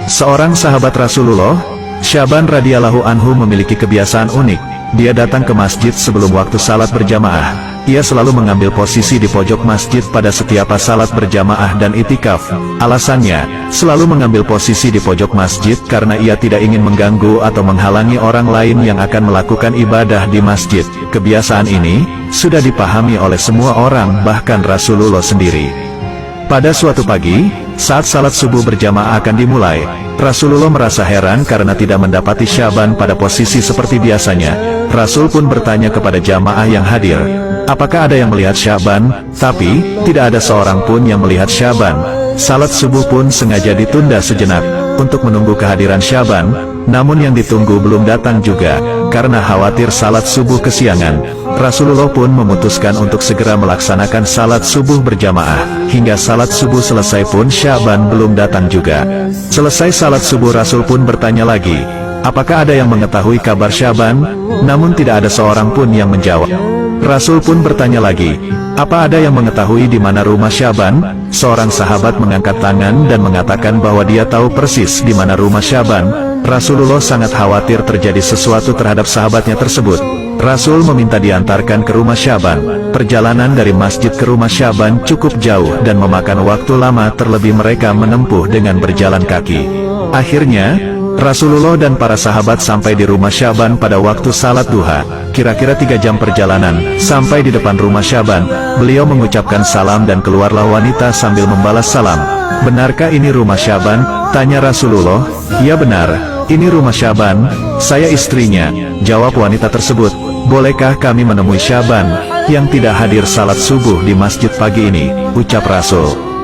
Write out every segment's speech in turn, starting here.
Seorang sahabat Rasulullah, Syaban radhiyallahu anhu memiliki kebiasaan unik. Dia datang ke masjid sebelum waktu salat berjamaah. Ia selalu mengambil posisi di pojok masjid pada setiap salat berjamaah dan itikaf. Alasannya, selalu mengambil posisi di pojok masjid karena ia tidak ingin mengganggu atau menghalangi orang lain yang akan melakukan ibadah di masjid. Kebiasaan ini sudah dipahami oleh semua orang, bahkan Rasulullah sendiri. Pada suatu pagi, saat salat subuh berjamaah akan dimulai, Rasulullah merasa heran karena tidak mendapati Syaban pada posisi seperti biasanya. Rasul pun bertanya kepada jamaah yang hadir, apakah ada yang melihat Syaban? Tapi, tidak ada seorang pun yang melihat Syaban. Salat subuh pun sengaja ditunda sejenak, untuk menunggu kehadiran Syaban, namun yang ditunggu belum datang juga. Karena khawatir salat subuh kesiangan, Rasulullah pun memutuskan untuk segera melaksanakan salat subuh berjamaah. Hingga salat subuh selesai pun Syaban belum datang juga. Selesai salat subuh Rasul pun bertanya lagi, apakah ada yang mengetahui kabar Syaban? Namun tidak ada seorang pun yang menjawab. Rasul pun bertanya lagi, apa ada yang mengetahui di mana rumah Syaban? Seorang sahabat mengangkat tangan dan mengatakan bahwa dia tahu persis di mana rumah Syaban. Rasulullah sangat khawatir terjadi sesuatu terhadap sahabatnya tersebut. Rasul meminta diantarkan ke rumah Syaban. Perjalanan dari masjid ke rumah Syaban cukup jauh dan memakan waktu lama, terlebih mereka menempuh dengan berjalan kaki. Akhirnya, Rasulullah dan para sahabat sampai di rumah Syaban pada waktu salat duha. Kira-kira 3 jam perjalanan, sampai di depan rumah Syaban, beliau mengucapkan salam dan keluarlah wanita sambil membalas salam. Benarkah ini rumah Syaban? Tanya Rasulullah. Ya benar, ini rumah Syaban, saya istrinya, jawab wanita tersebut. Bolehkah kami menemui Syaban, yang tidak hadir salat subuh di masjid pagi ini? Ucap Rasul.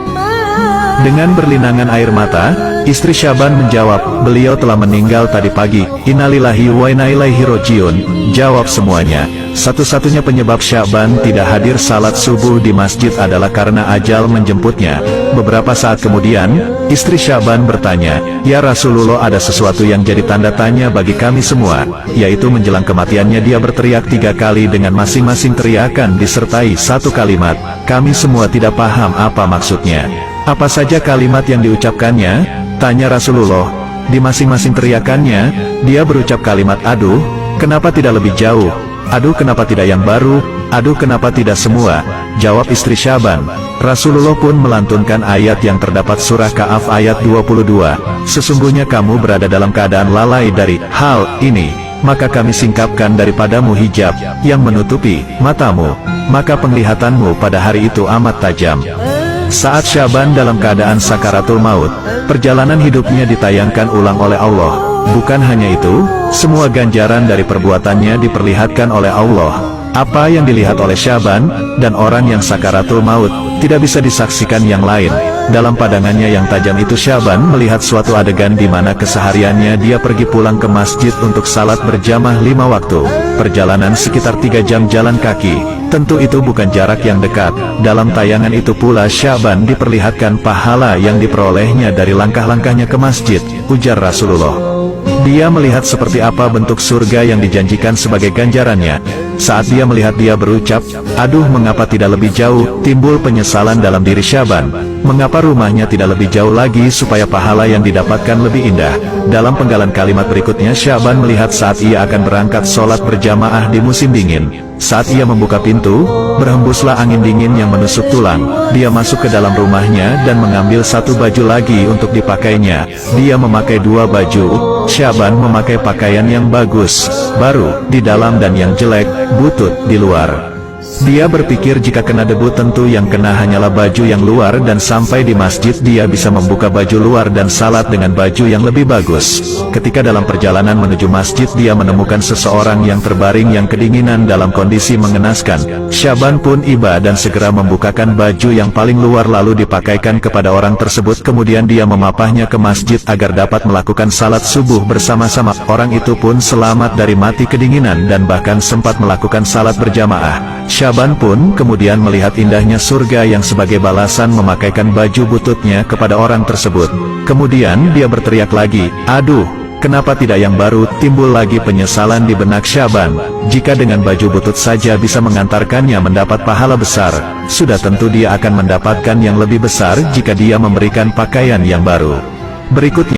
Dengan berlinangan air mata, istri Syaban menjawab, beliau telah meninggal tadi pagi. Innalillahi wa inna ilaihi rajiun, jawab semuanya. Satu-satunya penyebab Syaban tidak hadir salat subuh di masjid adalah karena ajal menjemputnya. Beberapa saat kemudian, istri Syaban bertanya, ya Rasulullah, ada sesuatu yang jadi tanda tanya bagi kami semua, yaitu menjelang kematiannya dia berteriak 3 kali dengan masing-masing teriakan disertai satu kalimat. Kami semua tidak paham apa maksudnya. Apa saja kalimat yang diucapkannya? Tanya Rasulullah. Di masing-masing teriakannya, dia berucap kalimat aduh, kenapa tidak lebih jauh? Aduh, kenapa tidak yang baru? Aduh, kenapa tidak semua? Jawab istri Syaban. Rasulullah pun melantunkan ayat yang terdapat surah Kahf ayat 22. Sesungguhnya kamu berada dalam keadaan lalai dari hal ini, maka kami singkapkan daripadamu hijab yang menutupi matamu, maka penglihatanmu pada hari itu amat tajam. Saat Syaban dalam keadaan sakaratul maut, perjalanan hidupnya ditayangkan ulang oleh Allah. Bukan hanya itu, semua ganjaran dari perbuatannya diperlihatkan oleh Allah. Apa yang dilihat oleh Syaban dan orang yang sakaratul maut tidak bisa disaksikan yang lain. Dalam pandangannya yang tajam itu, Syaban melihat suatu adegan di mana kesehariannya dia pergi pulang ke masjid untuk salat berjamaah 5 waktu. Perjalanan sekitar 3 jam jalan kaki. Tentu itu bukan jarak yang dekat. Dalam tayangan itu pula Syaban diperlihatkan pahala yang diperolehnya dari langkah-langkahnya ke masjid. Ujar Rasulullah. Dia melihat seperti apa bentuk surga yang dijanjikan sebagai ganjarannya. Saat dia melihat, dia berucap, aduh, mengapa tidak lebih jauh? Timbul penyesalan dalam diri Syaban. Mengapa rumahnya tidak lebih jauh lagi supaya pahala yang didapatkan lebih indah? Dalam penggalan kalimat berikutnya, Syaban melihat saat ia akan berangkat sholat berjamaah di musim dingin. Saat ia membuka pintu, berhembuslah angin dingin yang menusuk tulang. Dia masuk ke dalam rumahnya dan mengambil satu baju lagi untuk dipakainya. Dia memakai 2 baju. Syaban memakai pakaian yang bagus, baru, di dalam, dan yang jelek, butut, di luar. Dia berpikir jika kena debu tentu yang kena hanyalah baju yang luar, dan sampai di masjid dia bisa membuka baju luar dan salat dengan baju yang lebih bagus. Ketika dalam perjalanan menuju masjid dia menemukan seseorang yang terbaring yang kedinginan dalam kondisi mengenaskan. Syaban pun iba dan segera membukakan baju yang paling luar lalu dipakaikan kepada orang tersebut. Kemudian dia memapahnya ke masjid agar dapat melakukan salat subuh bersama-sama. Orang itu pun selamat dari mati kedinginan dan bahkan sempat melakukan salat berjamaah. Syaban pun kemudian melihat indahnya surga yang sebagai balasan memakaikan baju bututnya kepada orang tersebut. Kemudian dia berteriak lagi, aduh, kenapa tidak yang baru? Timbul lagi penyesalan di benak Syaban. Jika dengan baju butut saja bisa mengantarkannya mendapat pahala besar, sudah tentu dia akan mendapatkan yang lebih besar jika dia memberikan pakaian yang baru. Berikutnya